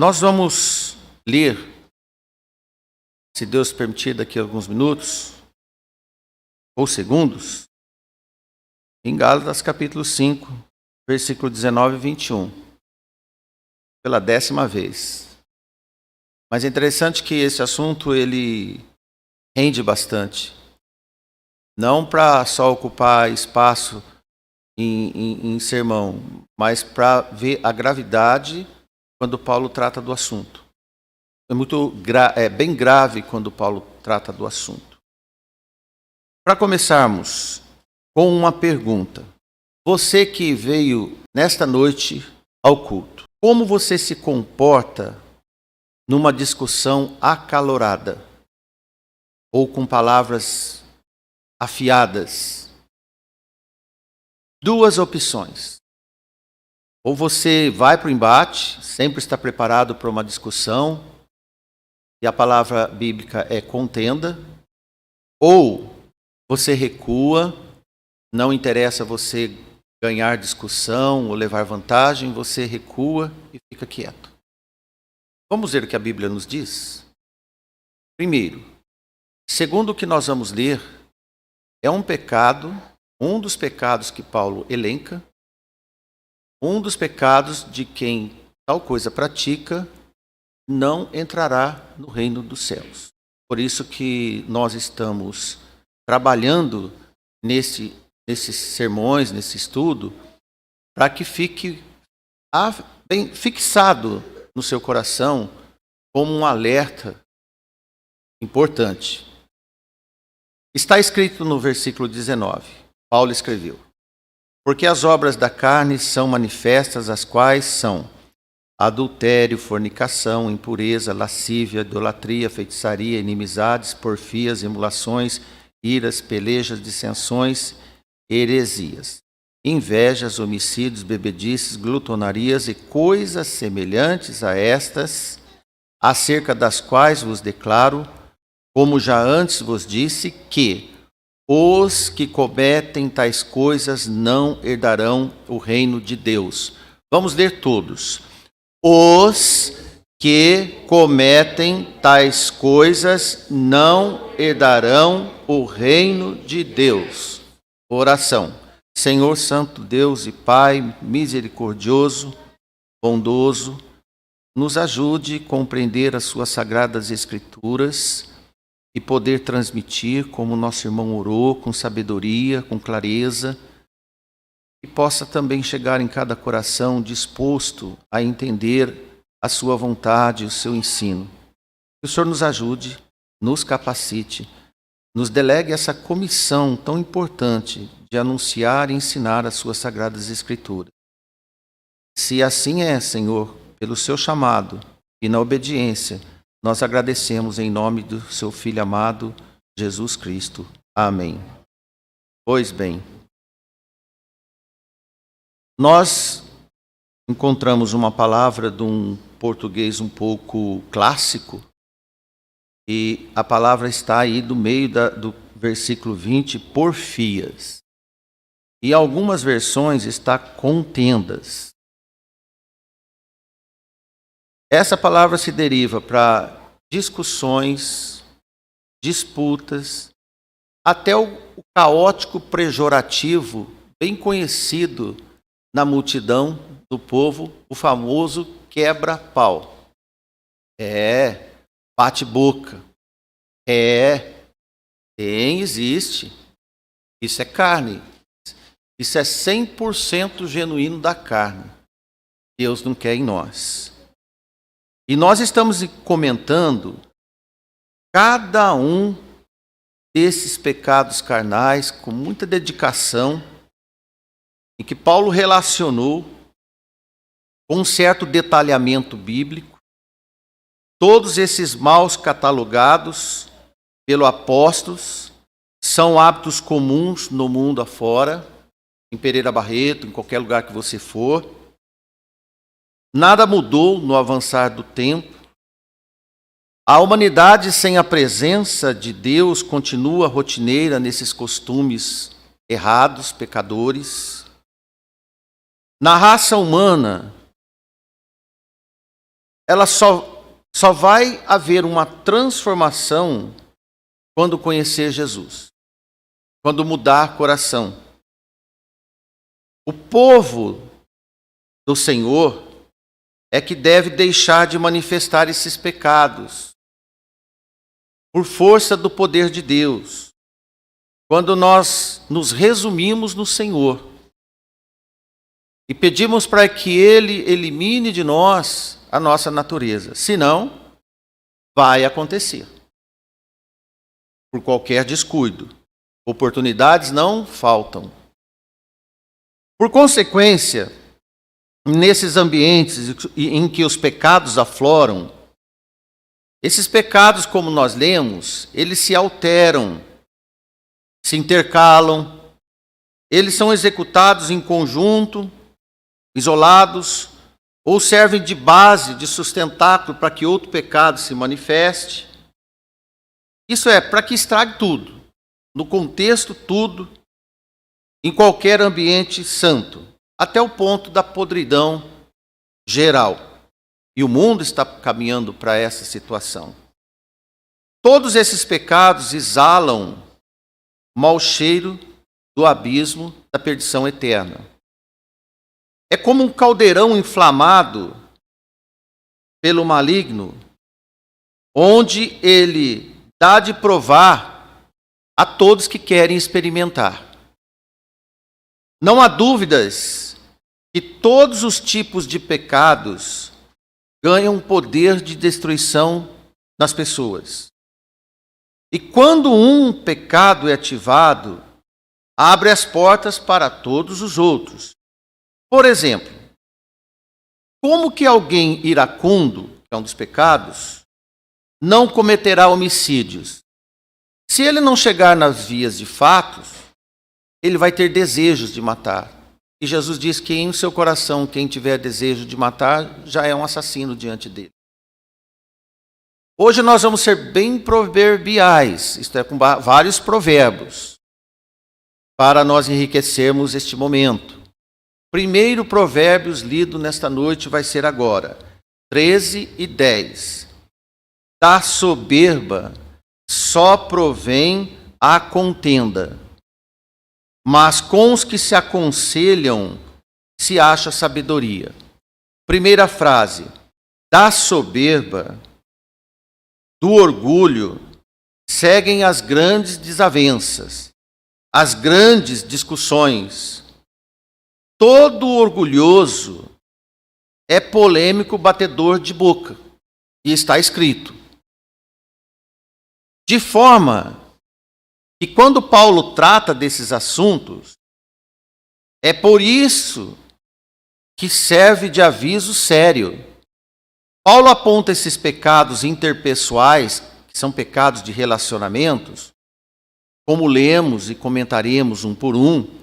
Nós vamos ler, se Deus permitir, daqui a alguns minutos ou segundos, em Gálatas capítulo 5, versículo 19 e 21, pela 10ª vez. Mas é interessante que esse assunto ele rende bastante. Não para só ocupar espaço em sermão, mas para ver a gravidade quando Paulo trata do assunto. É bem grave quando Paulo trata do assunto. Para começarmos com uma pergunta. Você que veio nesta noite ao culto, como você se comporta numa discussão acalorada ou com palavras afiadas? Duas opções. Ou você vai para o embate, sempre está preparado para uma discussão, e a palavra bíblica é contenda, ou você recua, não interessa você ganhar discussão ou levar vantagem, você recua e fica quieto. Vamos ver o que a Bíblia nos diz? Primeiro, segundo o que nós vamos ler, é um pecado, um dos pecados que Paulo elenca, um dos pecados de quem tal coisa pratica não entrará no reino dos céus. Por isso que nós estamos trabalhando nesses sermões, nesse estudo, para que fique bem fixado no seu coração como um alerta importante. Está escrito no versículo 19, Paulo escreveu: porque as obras da carne são manifestas, as quais são adultério, fornicação, impureza, lascívia, idolatria, feitiçaria, inimizades, porfias, emulações, iras, pelejas, dissensões, heresias, invejas, homicídios, bebedices, glutonarias e coisas semelhantes a estas, acerca das quais vos declaro, como já antes vos disse, que os que cometem tais coisas não herdarão o reino de Deus. Vamos ler todos. Os que cometem tais coisas não herdarão o reino de Deus. Oração. Senhor Santo Deus e Pai misericordioso, bondoso, nos ajude a compreender as suas sagradas escrituras e poder transmitir, como nosso irmão orou, com sabedoria, com clareza, e possa também chegar em cada coração disposto a entender a sua vontade, o seu ensino. Que o Senhor nos ajude, nos capacite, nos delegue essa comissão tão importante de anunciar e ensinar as suas sagradas escrituras. Se assim é, Senhor, pelo seu chamado e na obediência, nós agradecemos em nome do seu Filho amado, Jesus Cristo. Amém. Pois bem, nós encontramos uma palavra de um português um pouco clássico, e a palavra está aí do meio do versículo 20, porfias. E algumas versões está contendas. Essa palavra se deriva para discussões, disputas, até o caótico pejorativo, bem conhecido na multidão do povo, o famoso quebra-pau. Bate-boca. Existe. Isso é carne. Isso é 100% genuíno da carne. Deus não quer em nós. E nós estamos comentando cada um desses pecados carnais com muita dedicação, em que Paulo relacionou com um certo detalhamento bíblico todos esses maus catalogados pelo apóstolos são hábitos comuns no mundo afora, em Pereira Barreto, em qualquer lugar que você for. Nada mudou no avançar do tempo. A humanidade sem a presença de Deus continua rotineira nesses costumes errados, pecadores. Na raça humana, ela só vai haver uma transformação quando conhecer Jesus, quando mudar coração. O povo do Senhor é que deve deixar de manifestar esses pecados por força do poder de Deus, quando nós nos resumimos no Senhor e pedimos para que Ele elimine de nós a nossa natureza. Senão, vai acontecer. Por qualquer descuido. Oportunidades não faltam. Por consequência, nesses ambientes em que os pecados afloram, esses pecados, como nós lemos, eles se alteram, se intercalam, eles são executados em conjunto, isolados, ou servem de base, de sustentáculo para que outro pecado se manifeste. Isso é, para que estrague tudo, no contexto tudo, em qualquer ambiente santo, até o ponto da podridão geral. E o mundo está caminhando para essa situação. Todos esses pecados exalam mau cheiro do abismo da perdição eterna. É como um caldeirão inflamado pelo maligno, onde ele dá de provar a todos que querem experimentar. Não há dúvidas que todos os tipos de pecados ganham poder de destruição nas pessoas. E quando um pecado é ativado, abre as portas para todos os outros. Por exemplo, como que alguém iracundo, que é um dos pecados, não cometerá homicídios? Se ele não chegar nas vias de fatos, ele vai ter desejos de matar. E Jesus diz que em seu coração, quem tiver desejo de matar, já é um assassino diante dele. Hoje nós vamos ser bem proverbiais, isto é, com vários provérbios, para nós enriquecermos este momento. Primeiro provérbios lido nesta noite vai ser agora, 13:10. Da soberba só provém a contenda, mas com os que se aconselham se acha sabedoria. Primeira frase, da soberba, do orgulho, seguem as grandes desavenças, as grandes discussões. Todo orgulhoso é polêmico, batedor de boca. E está escrito. De forma que quando Paulo trata desses assuntos, é por isso que serve de aviso sério. Paulo aponta esses pecados interpessoais, que são pecados de relacionamentos, como lemos e comentaremos um por um.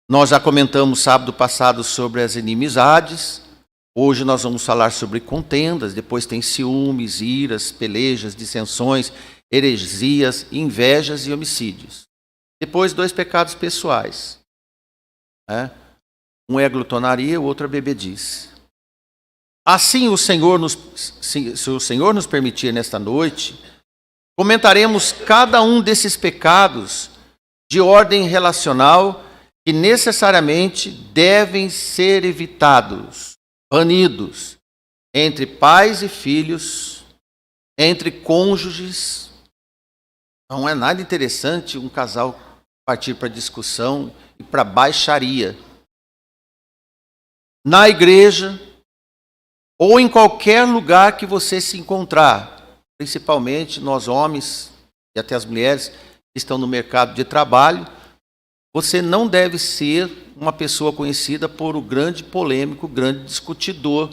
Nós já comentamos sábado passado sobre as inimizades. Hoje nós vamos falar sobre contendas. Depois tem ciúmes, iras, pelejas, dissensões, heresias, invejas e homicídios. Depois 2 pecados pessoais. Um é a glutonaria, o outro é a bebedice. Assim, se o Senhor nos permitir nesta noite, comentaremos cada um desses pecados de ordem relacional que necessariamente devem ser evitados, banidos, entre pais e filhos, entre cônjuges. Não é nada interessante um casal partir para discussão e para baixaria. Na igreja, ou em qualquer lugar que você se encontrar, principalmente nós homens e até as mulheres que estão no mercado de trabalho, você não deve ser uma pessoa conhecida por o grande polêmico, o grande discutidor,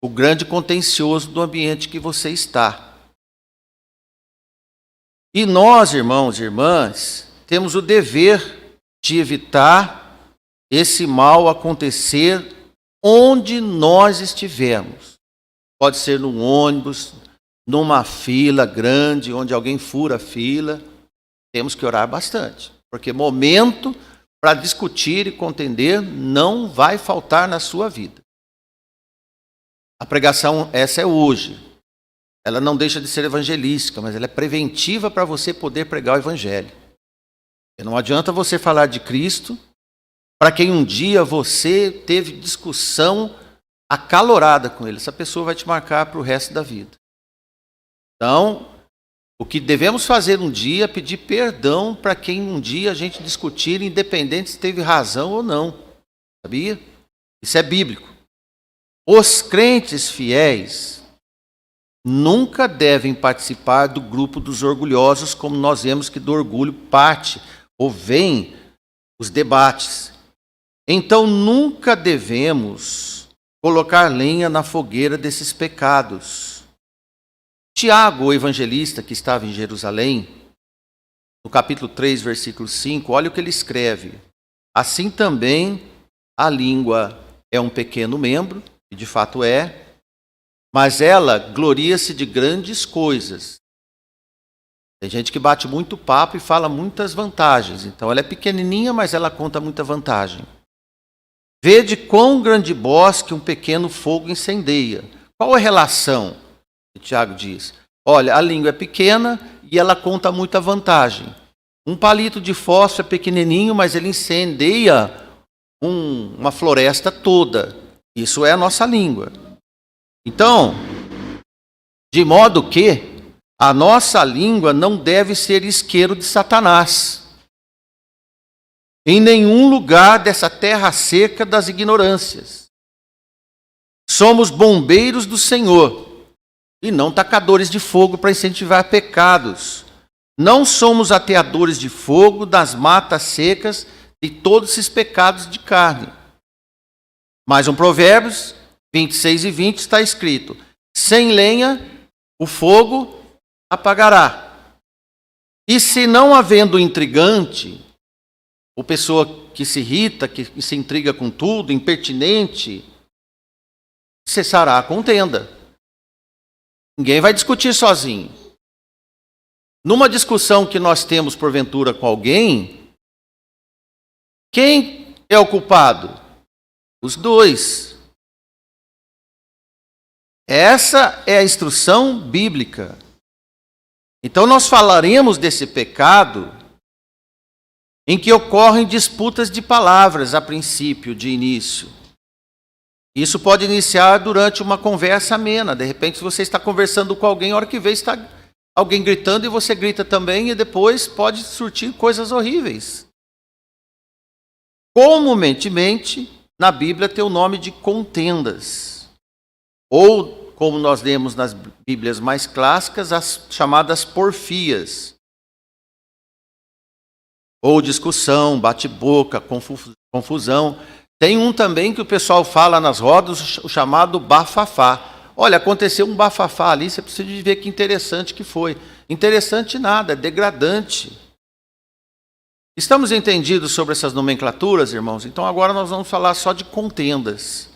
o grande contencioso do ambiente que você está. E nós, irmãos e irmãs, temos o dever de evitar esse mal acontecer onde nós estivermos. Pode ser num ônibus, numa fila grande, onde alguém fura a fila. Temos que orar bastante, porque momento para discutir e contender não vai faltar na sua vida. A pregação, essa é hoje. Ela não deixa de ser evangelística, mas ela é preventiva para você poder pregar o evangelho. E não adianta você falar de Cristo para quem um dia você teve discussão acalorada com ele. Essa pessoa vai te marcar para o resto da vida. Então, o que devemos fazer um dia é pedir perdão para quem um dia a gente discutir, independente se teve razão ou não. Sabia? Isso é bíblico. Os crentes fiéis nunca devem participar do grupo dos orgulhosos, como nós vemos que do orgulho parte ou vem os debates. Então, nunca devemos colocar lenha na fogueira desses pecados. Tiago, o evangelista que estava em Jerusalém, no capítulo 3, versículo 5, olha o que ele escreve. Assim também a língua é um pequeno membro, e de fato é, mas ela gloria-se de grandes coisas. Tem gente que bate muito papo e fala muitas vantagens. Então ela é pequenininha, mas ela conta muita vantagem. Vede quão grande bosque um pequeno fogo incendeia. Qual a relação que Tiago diz? Olha, a língua é pequena e ela conta muita vantagem. Um palito de fósforo é pequenininho, mas ele incendeia uma floresta toda. Isso é a nossa língua. Então, de modo que a nossa língua não deve ser isqueiro de Satanás. Em nenhum lugar dessa terra seca das ignorâncias. Somos bombeiros do Senhor e não tacadores de fogo para incentivar pecados. Não somos ateadores de fogo das matas secas de todos esses pecados de carne. Mais um Provérbios 26 e 20 está escrito: sem lenha o fogo apagará. E se não havendo intrigante, ou pessoa que se irrita, que se intriga com tudo, impertinente, cessará a contenda. Ninguém vai discutir sozinho. Numa discussão que nós temos, porventura, com alguém, quem é o culpado? Os dois. Essa é a instrução bíblica. Então nós falaremos desse pecado em que ocorrem disputas de palavras a princípio, de início. Isso pode iniciar durante uma conversa amena. De repente, se você está conversando com alguém, a hora que vê está alguém gritando e você grita também, e depois pode surtir coisas horríveis. Comumente, na Bíblia tem o nome de contendas. Ou, como nós lemos nas Bíblias mais clássicas, as chamadas porfias. Ou discussão, bate-boca, confusão. Tem um também que o pessoal fala nas rodas, o chamado bafafá. Olha, aconteceu um bafafá ali, você precisa de ver que interessante que foi. Interessante nada, é degradante. Estamos entendidos sobre essas nomenclaturas, irmãos? Então agora nós vamos falar só de contendas.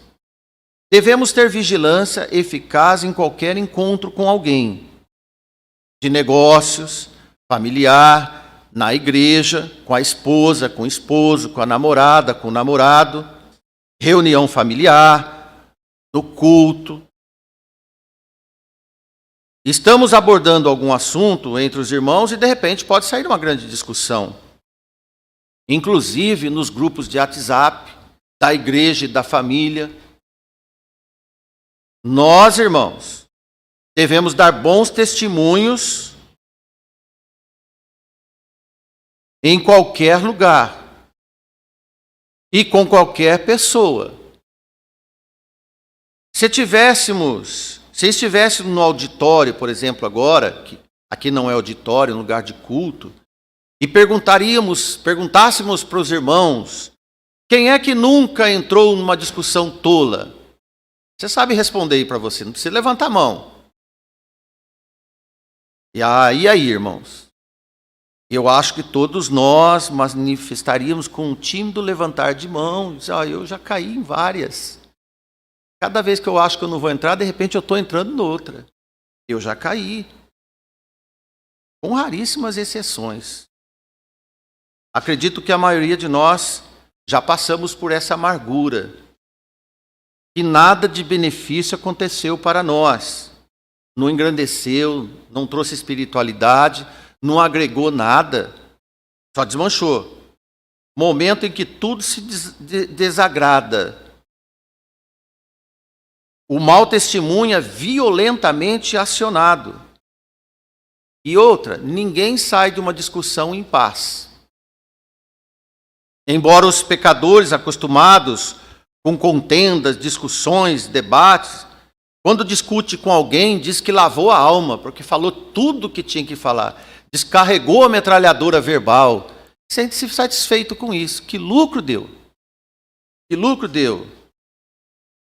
Devemos ter vigilância eficaz em qualquer encontro com alguém. De negócios, familiar, na igreja, com a esposa, com o esposo, com a namorada, com o namorado, reunião familiar, no culto. Estamos abordando algum assunto entre os irmãos e de repente pode sair uma grande discussão. Inclusive nos grupos de WhatsApp, da igreja e da família. Nós, irmãos, devemos dar bons testemunhos em qualquer lugar e com qualquer pessoa. Se estivéssemos no auditório, por exemplo, agora, que aqui não é auditório, é um lugar de culto, e perguntássemos para os irmãos, quem é que nunca entrou numa discussão tola? Você sabe responder aí para você, não precisa levantar a mão. E aí, irmãos? Eu acho que todos nós manifestaríamos com um tímido levantar de mão. Eu já caí em várias. Cada vez que eu acho que eu não vou entrar, de repente eu estou entrando noutra. Eu já caí. Com raríssimas exceções. Acredito que a maioria de nós já passamos por essa amargura. que nada de benefício aconteceu para nós. Não engrandeceu, não trouxe espiritualidade, não agregou nada, só desmanchou. Momento em que tudo se desagrada. O mau testemunho é violentamente acionado. E outra, ninguém sai de uma discussão em paz. Embora os pecadores acostumados com contendas, discussões, debates, quando discute com alguém, diz que lavou a alma, porque falou tudo o que tinha que falar. Descarregou a metralhadora verbal. Sente-se satisfeito com isso. Que lucro deu? Que lucro deu?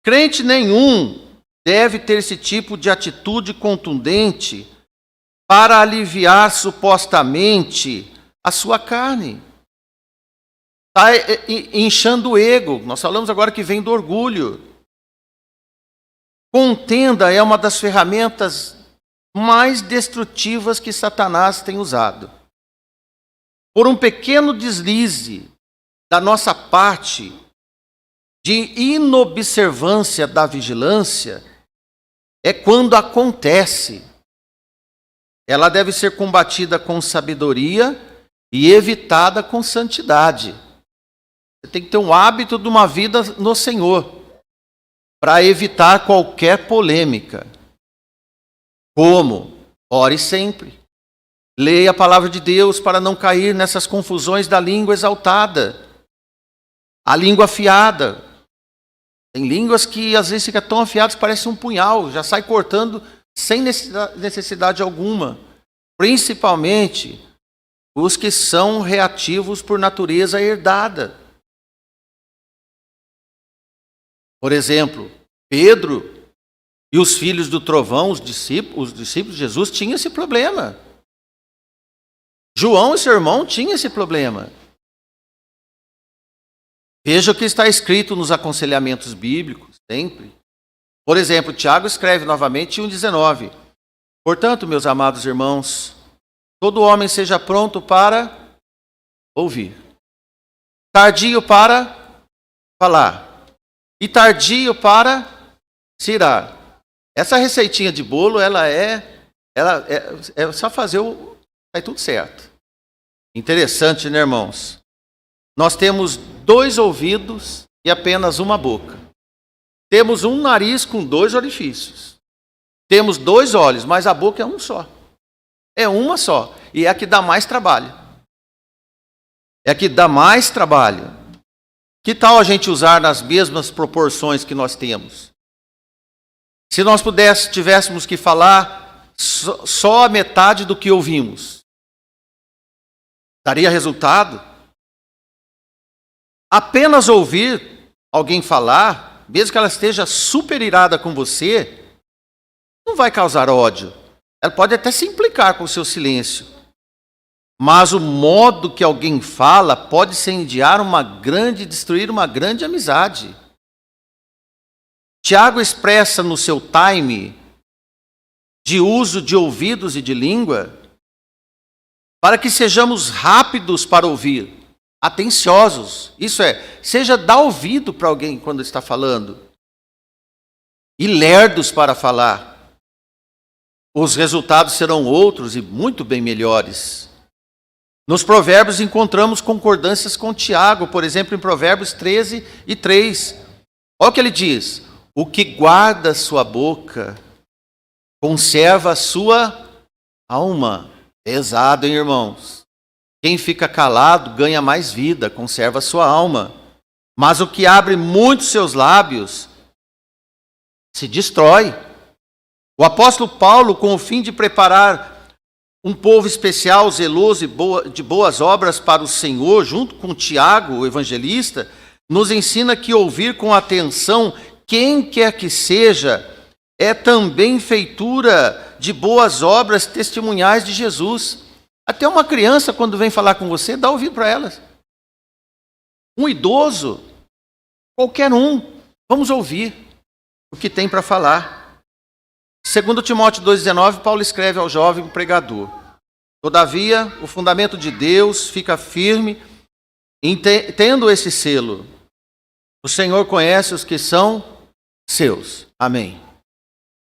Crente nenhum deve ter esse tipo de atitude contundente para aliviar supostamente a sua carne. Está inchando o ego. Nós falamos agora que vem do orgulho. Contenda é uma das ferramentas mais destrutivas que Satanás tem usado. Por um pequeno deslize da nossa parte de inobservância da vigilância, é quando acontece. Ela deve ser combatida com sabedoria e evitada com santidade. Você tem que ter um hábito de uma vida no Senhor, para evitar qualquer polêmica. Como? Ore sempre. Leia a palavra de Deus para não cair nessas confusões da língua exaltada. A língua afiada. Tem línguas que às vezes ficam tão afiadas que parece um punhal, já sai cortando sem necessidade alguma. Principalmente os que são reativos por natureza herdada. Por exemplo, Pedro e os filhos do trovão, os discípulos de Jesus, tinham esse problema. João e seu irmão tinham esse problema. Veja o que está escrito nos aconselhamentos bíblicos, sempre. Por exemplo, Tiago escreve novamente 1,19. Portanto, meus amados irmãos, todo homem seja pronto para ouvir, tardio para falar e tardio para se irar. Essa receitinha de bolo, ela é só fazer vai tudo certo. Interessante, né, irmãos? Nós temos 2 ouvidos e apenas uma boca. Temos um nariz com 2 orifícios. Temos 2 olhos, mas a boca é um só. É uma só. E é a que dá mais trabalho. É a que dá mais trabalho. Que tal a gente usar nas mesmas proporções que nós temos? Se nós tivéssemos que falar só a metade do que ouvimos, daria resultado? Apenas ouvir alguém falar, mesmo que ela esteja super irada com você, não vai causar ódio. Ela pode até se implicar com o seu silêncio. Mas o modo que alguém fala pode destruir uma grande amizade. Tiago expressa no seu time de uso de ouvidos e de língua para que sejamos rápidos para ouvir, atenciosos. Isso é, dá ouvido para alguém quando está falando e lerdos para falar. Os resultados serão outros e muito bem melhores. Nos provérbios encontramos concordâncias com Tiago, por exemplo, em Provérbios 13:3. Olha o que ele diz: o que guarda sua boca conserva a sua alma. Pesado, hein, irmãos? Quem fica calado ganha mais vida, conserva a sua alma. Mas o que abre muito seus lábios se destrói. O apóstolo Paulo, com o fim de preparar um povo especial, zeloso e de boas obras para o Senhor, junto com Tiago, o evangelista, nos ensina que ouvir com atenção quem quer que seja é também feitura de boas obras testemunhais de Jesus. Até uma criança, quando vem falar com você, dá ouvido para elas. Um idoso, qualquer um, vamos ouvir o que tem para falar. Segundo Timóteo 2,19, Paulo escreve ao jovem pregador: todavia, o fundamento de Deus fica firme, tendo esse selo. O Senhor conhece os que são seus. Amém.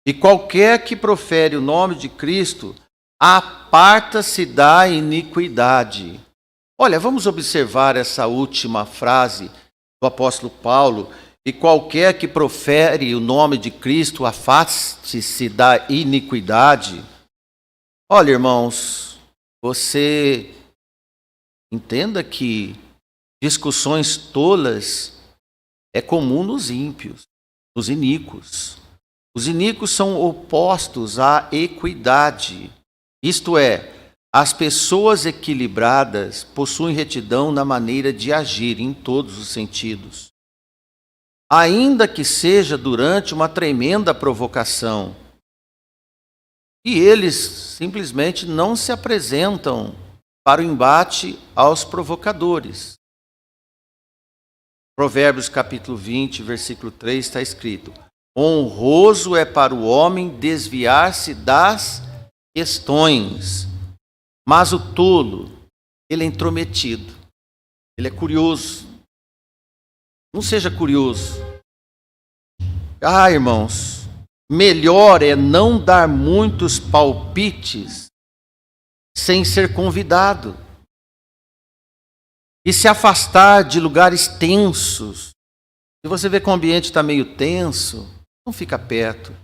E qualquer que profere o nome de Cristo, aparta-se da iniquidade. Olha, vamos observar essa última frase do apóstolo Paulo. E qualquer que profere o nome de Cristo, afaste-se da iniquidade. Olha, irmãos, você entenda que discussões tolas é comum nos ímpios, nos iníquos. Os iníquos são opostos à equidade. Isto é, as pessoas equilibradas possuem retidão na maneira de agir em todos os sentidos. Ainda que seja durante uma tremenda provocação. E eles simplesmente não se apresentam para o embate aos provocadores. Provérbios capítulo 20, versículo 3 está escrito: honroso é para o homem desviar-se das questões, mas o tolo, ele é intrometido, ele é curioso. Não seja curioso. Irmãos, melhor é não dar muitos palpites sem ser convidado. E se afastar de lugares tensos. Se você vê que o ambiente está meio tenso, não fica perto.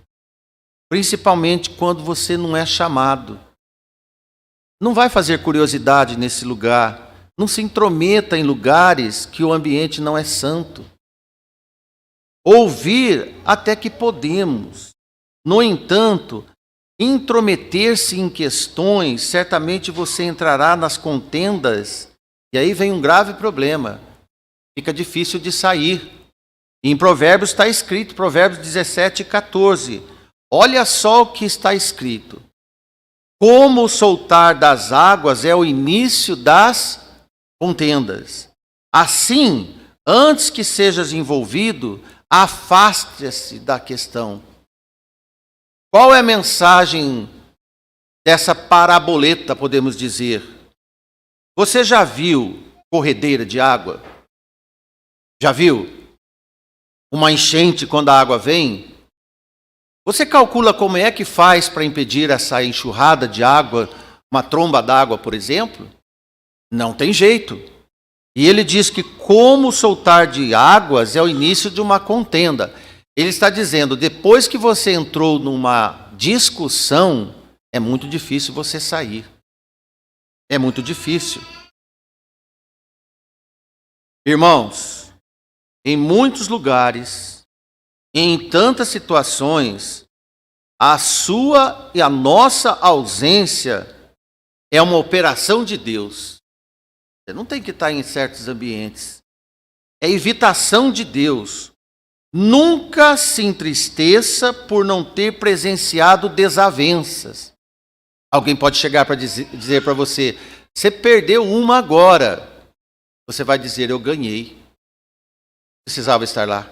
Principalmente quando você não é chamado. Não vai fazer curiosidade nesse lugar. Não se intrometa em lugares que o ambiente não é santo. Ouvir até que podemos. No entanto, intrometer-se em questões, certamente você entrará nas contendas, e aí vem um grave problema. Fica difícil de sair. E em Provérbios está escrito, Provérbios 17, 14. Olha só o que está escrito. Como o soltar das águas é o início das contendas. Assim, antes que sejas envolvido, afaste-se da questão. Qual é a mensagem dessa paraboleta, podemos dizer? Você já viu corredeira de água? Já viu uma enchente quando a água vem? Você calcula como é que faz para impedir essa enxurrada de água, uma tromba d'água, por exemplo? Não tem jeito. E ele diz que como soltar de águas é o início de uma contenda. Ele está dizendo, depois que você entrou numa discussão, é muito difícil você sair. É muito difícil. Irmãos, em muitos lugares, em tantas situações, a sua e a nossa ausência é uma operação de Deus. Você não tem que estar em certos ambientes. É evitação de Deus. Nunca se entristeça por não ter presenciado desavenças. Alguém pode chegar para dizer para você, você perdeu uma agora. Você vai dizer, eu ganhei. Precisava estar lá.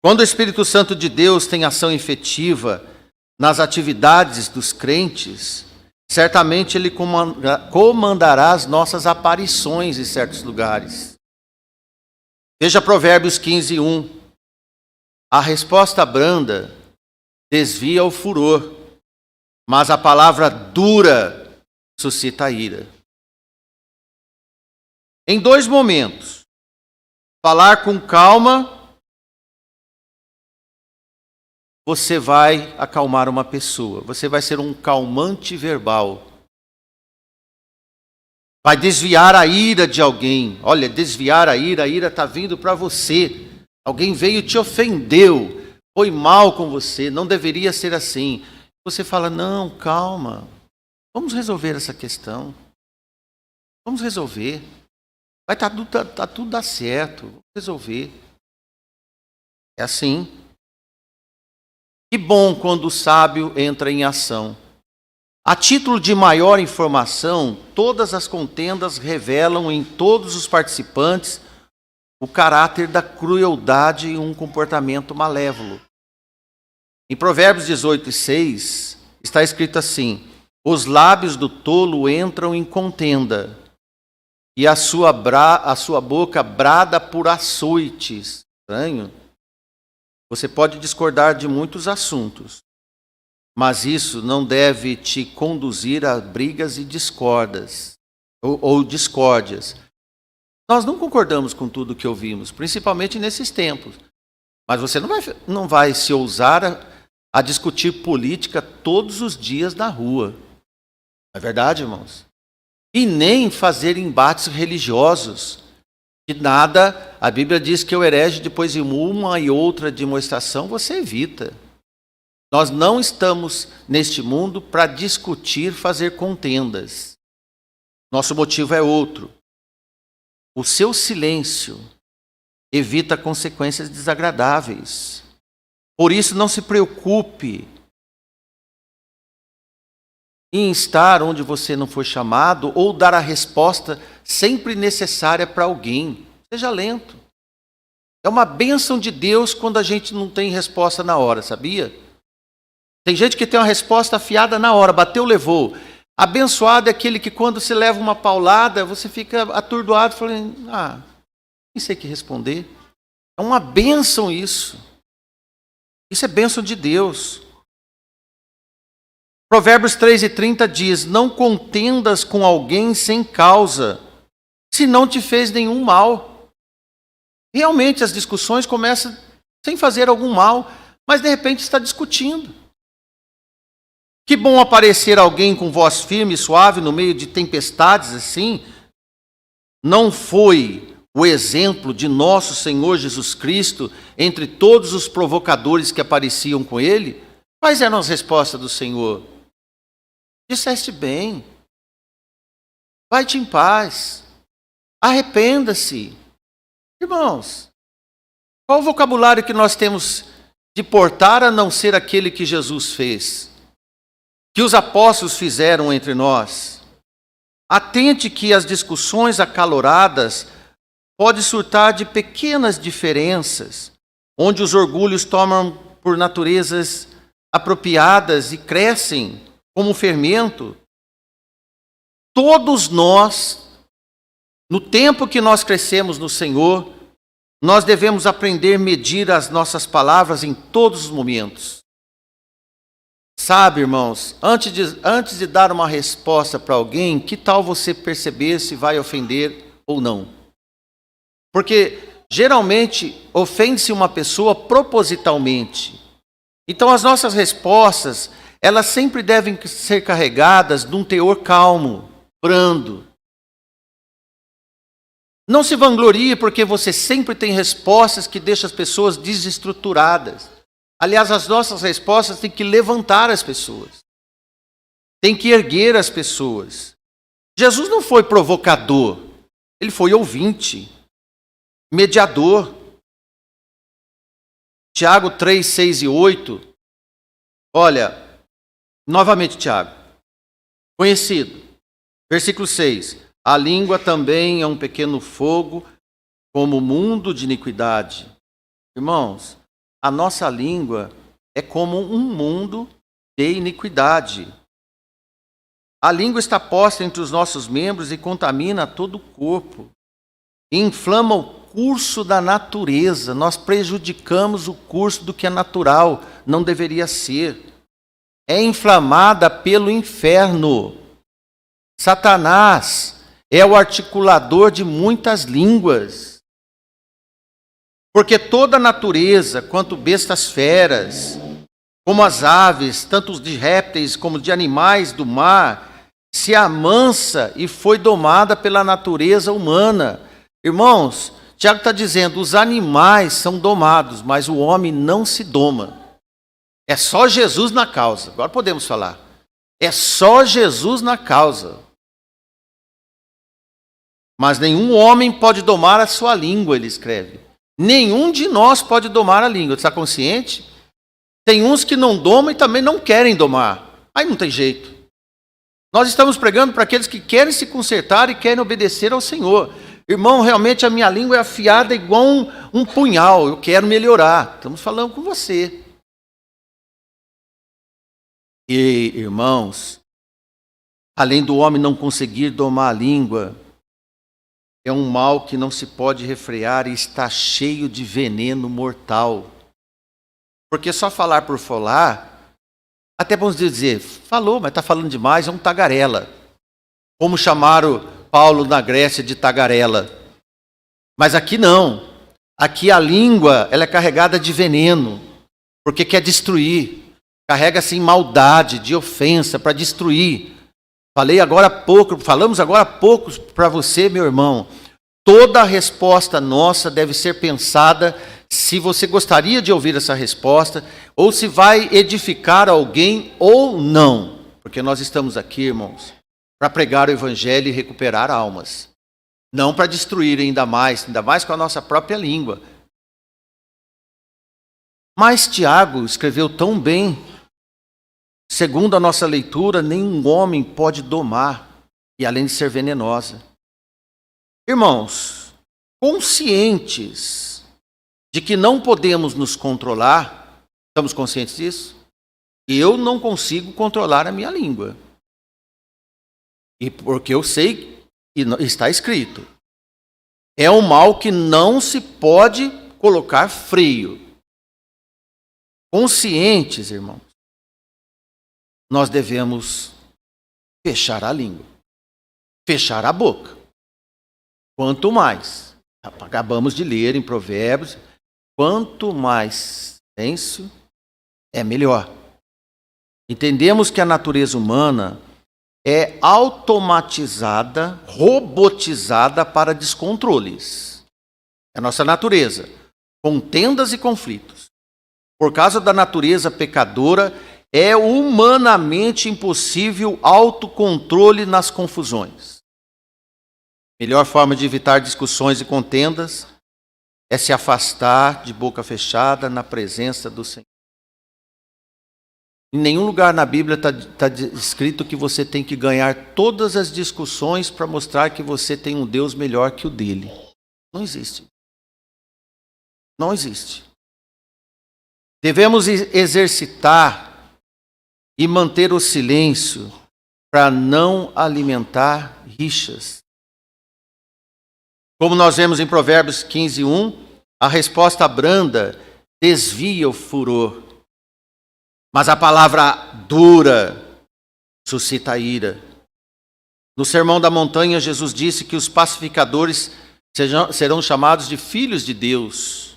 Quando o Espírito Santo de Deus tem ação efetiva nas atividades dos crentes, certamente Ele comandará as nossas aparições em certos lugares. Veja Provérbios 15, 1. A resposta branda desvia o furor, mas a palavra dura suscita a ira. Em dois momentos, falar com calma, você vai acalmar uma pessoa. Você vai ser um calmante verbal. Vai desviar a ira de alguém. Olha, desviar a ira está vindo para você. Alguém veio e te ofendeu. Foi mal com você, não deveria ser assim. Você fala, não, calma. Vamos resolver essa questão. Vamos resolver. Vai tudo dar certo. Vamos resolver. É assim. Que bom quando o sábio entra em ação. A título de maior informação, todas as contendas revelam em todos os participantes o caráter da crueldade e um comportamento malévolo. Em Provérbios 18, 6, está escrito assim, os lábios do tolo entram em contenda, e a sua boca brada por açoites. Estranho. Você pode discordar de muitos assuntos, mas isso não deve te conduzir a brigas e discórdias. Nós não concordamos com tudo que ouvimos, principalmente nesses tempos. Mas você não vai se ousar a discutir política todos os dias na rua. Não é verdade, irmãos? E nem fazer embates religiosos. Que nada, a Bíblia diz que o herege, depois de uma e outra demonstração, você evita. Nós não estamos neste mundo para discutir, fazer contendas. Nosso motivo é outro. O seu silêncio evita consequências desagradáveis. Por isso, não se preocupe em estar onde você não foi chamado ou dar a resposta sempre necessária para alguém. Seja lento. É uma bênção de Deus quando a gente não tem resposta na hora, sabia? Tem gente que tem uma resposta afiada na hora, bateu, levou. Abençoado é aquele que quando se leva uma paulada, você fica atordoado, falando, nem sei o que responder. É uma bênção isso. Isso é bênção de Deus. Provérbios 3:30 diz, não contendas com alguém sem causa, se não te fez nenhum mal. Realmente as discussões começam sem fazer algum mal, mas de repente está discutindo. Que bom aparecer alguém com voz firme e suave no meio de tempestades assim. Não foi o exemplo de nosso Senhor Jesus Cristo entre todos os provocadores que apareciam com ele? Quais eram as respostas do Senhor? Disseste bem. Vai-te em paz. Arrependa-se. Irmãos, qual o vocabulário que nós temos de portar a não ser aquele que Jesus fez? Que os apóstolos fizeram entre nós? Atente que as discussões acaloradas podem surtar de pequenas diferenças, onde os orgulhos tomam por naturezas apropriadas e crescem como um fermento. Todos nós, no tempo que nós crescemos no Senhor, nós devemos aprender a medir as nossas palavras em todos os momentos. Sabe, irmãos, antes de dar uma resposta para alguém, que tal você perceber se vai ofender ou não? Porque geralmente ofende-se uma pessoa propositalmente. Então as nossas respostas, elas sempre devem ser carregadas de um teor calmo, brando. Não se vanglorie porque você sempre tem respostas que deixam as pessoas desestruturadas. Aliás, as nossas respostas têm que levantar as pessoas. Tem que erguer as pessoas. Jesus não foi provocador. Ele foi ouvinte, mediador. Tiago 3, 6 e 8. Olha, novamente Tiago. Conhecido. Versículo 6. A língua também é um pequeno fogo, como mundo de iniquidade. Irmãos, a nossa língua é como um mundo de iniquidade. A língua está posta entre os nossos membros e contamina todo o corpo. E inflama o curso da natureza. Nós prejudicamos o curso do que é natural, não deveria ser. É inflamada pelo inferno. Satanás é o articulador de muitas línguas. Porque toda a natureza, quanto bestas feras, como as aves, tanto de répteis como de animais do mar, se amansa e foi domada pela natureza humana. Irmãos, Tiago está dizendo, os animais são domados, mas o homem não se doma. É só Jesus na causa. Agora podemos falar. É só Jesus na causa. Mas nenhum homem pode domar a sua língua, ele escreve. Nenhum de nós pode domar a língua. Está consciente? Tem uns que não domam e também não querem domar. Aí não tem jeito. Nós estamos pregando para aqueles que querem se consertar e querem obedecer ao Senhor. Irmão, realmente a minha língua é afiada igual um punhal. Eu quero melhorar. Estamos falando com você. E, irmãos, além do homem não conseguir domar a língua, é um mal que não se pode refrear e está cheio de veneno mortal. Porque só falar por falar, até vamos dizer, falou, mas está falando demais, é um tagarela. Como chamaram Paulo na Grécia de tagarela. Mas aqui não. Aqui a língua, ela é carregada de veneno, porque quer destruir. Carrega assim maldade, de ofensa, para destruir. Falamos agora há pouco para você, meu irmão. Toda resposta nossa deve ser pensada se você gostaria de ouvir essa resposta, ou se vai edificar alguém ou não. Porque nós estamos aqui, irmãos, para pregar o evangelho e recuperar almas. Não para destruir ainda mais com a nossa própria língua. Mas Tiago escreveu tão bem, segundo a nossa leitura, nenhum homem pode domar, e além de ser venenosa. Irmãos, conscientes de que não podemos nos controlar, estamos conscientes disso? Eu não consigo controlar a minha língua. E porque eu sei, e está escrito, é um mal que não se pode colocar freio. Conscientes, irmãos, nós devemos fechar a língua, fechar a boca. Quanto mais, acabamos de ler em Provérbios, quanto mais silêncio, é melhor. Entendemos que a natureza humana é automatizada, robotizada para descontroles. É a nossa natureza, contendas e conflitos. Por causa da natureza pecadora, é humanamente impossível autocontrole nas confusões. Melhor forma de evitar discussões e contendas é se afastar de boca fechada na presença do Senhor. Em nenhum lugar na Bíblia está escrito que você tem que ganhar todas as discussões para mostrar que você tem um Deus melhor que o dele. Não existe. Não existe. Devemos exercitar e manter o silêncio para não alimentar rixas. Como nós vemos em Provérbios 15:1, a resposta branda desvia o furor, mas a palavra dura suscita ira. No Sermão da Montanha, Jesus disse que os pacificadores serão chamados de filhos de Deus.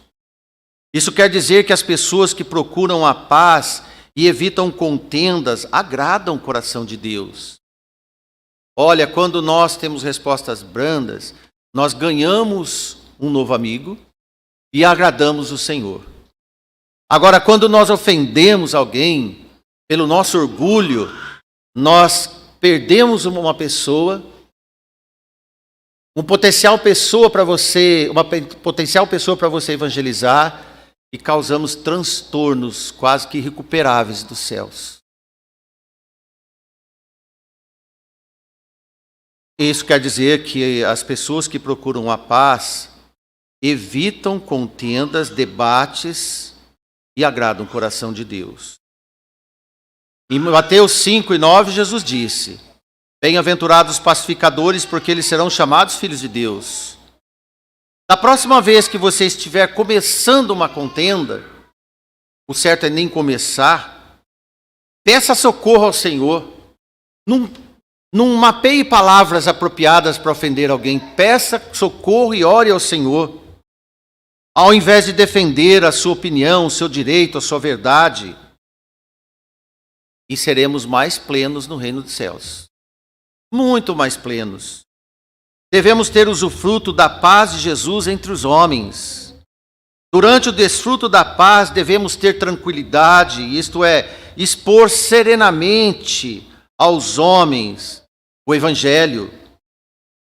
Isso quer dizer que as pessoas que procuram a paz e evitam contendas agradam o coração de Deus. Olha, quando nós temos respostas brandas, nós ganhamos um novo amigo e agradamos o Senhor. Agora, quando nós ofendemos alguém pelo nosso orgulho, nós perdemos uma pessoa, uma potencial pessoa para você evangelizar, e causamos transtornos quase que irrecuperáveis dos céus. Isso quer dizer que as pessoas que procuram a paz evitam contendas, debates e agradam o coração de Deus. Em Mateus 5:9, Jesus disse: bem-aventurados os pacificadores, porque eles serão chamados filhos de Deus. Da próxima vez que você estiver começando uma contenda, o certo é nem começar, peça socorro ao Senhor. Não mapeie palavras apropriadas para ofender alguém. Peça socorro e ore ao Senhor. Ao invés de defender a sua opinião, o seu direito, a sua verdade. E seremos mais plenos no reino dos céus. Muito mais plenos. Devemos ter usufruto da paz de Jesus entre os homens. Durante o desfruto da paz, devemos ter tranquilidade, isto é, expor serenamente aos homens o Evangelho.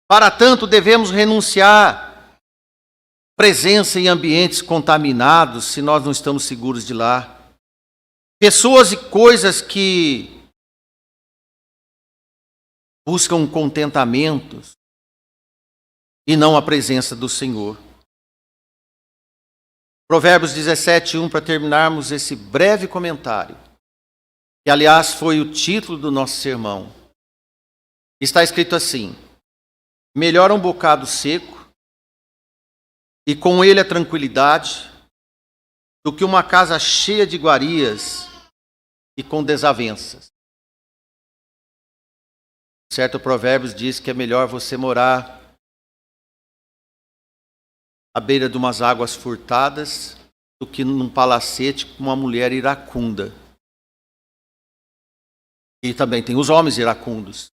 Para tanto, devemos renunciar presença em ambientes contaminados, se nós não estamos seguros de lá. Pessoas e coisas que buscam contentamentos e não a presença do Senhor. Provérbios 17:1, para terminarmos esse breve comentário, que aliás foi o título do nosso sermão. Está escrito assim: melhor um bocado seco, e com ele a tranquilidade, do que uma casa cheia de iguarias e com desavenças. Certo Provérbios diz que é melhor você morar à beira de umas águas furtadas do que num palacete com uma mulher iracunda. E também tem os homens iracundos.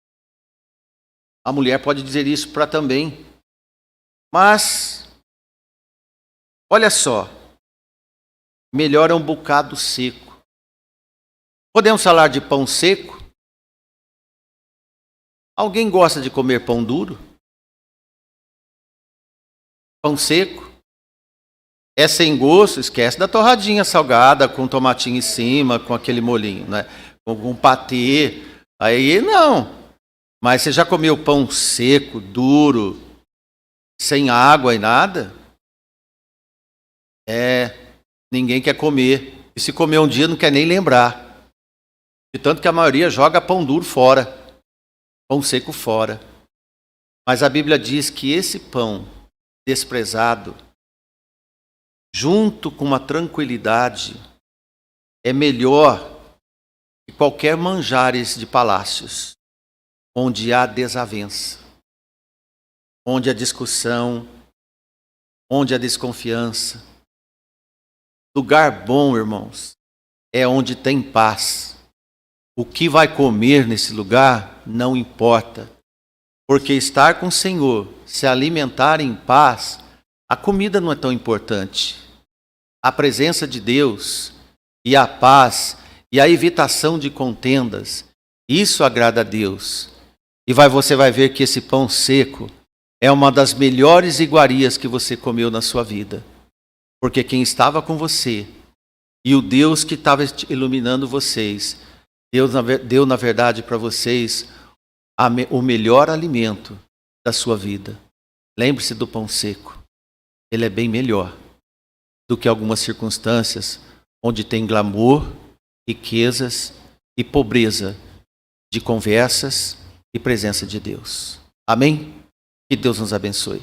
A mulher pode dizer isso para também. Mas, olha só, melhor é um bocado seco. Podemos falar de pão seco? Alguém gosta de comer pão duro? Pão seco? É sem gosto? Esquece da torradinha salgada com tomatinho em cima, com aquele molhinho, né? Com patê. Aí não. Mas você já comeu pão seco, duro, sem água e nada? Ninguém quer comer. E se comer um dia não quer nem lembrar. De tanto que a maioria joga pão duro fora, pão seco fora. Mas a Bíblia diz que esse pão desprezado, junto com uma tranquilidade, é melhor que qualquer manjares de palácios, onde há desavença, onde há discussão, onde há desconfiança. Lugar bom, irmãos, é onde tem paz. O que vai comer nesse lugar não importa, porque estar com o Senhor, se alimentar em paz, a comida não é tão importante. A presença de Deus e a paz e a evitação de contendas, isso agrada a Deus. E você vai ver que esse pão seco é uma das melhores iguarias que você comeu na sua vida. Porque quem estava com você e o Deus que estava iluminando vocês, Deus deu na verdade para vocês o melhor alimento da sua vida. Lembre-se do pão seco. Ele é bem melhor do que algumas circunstâncias onde tem glamour, riquezas e pobreza de conversas e presença de Deus. Amém? Que Deus nos abençoe.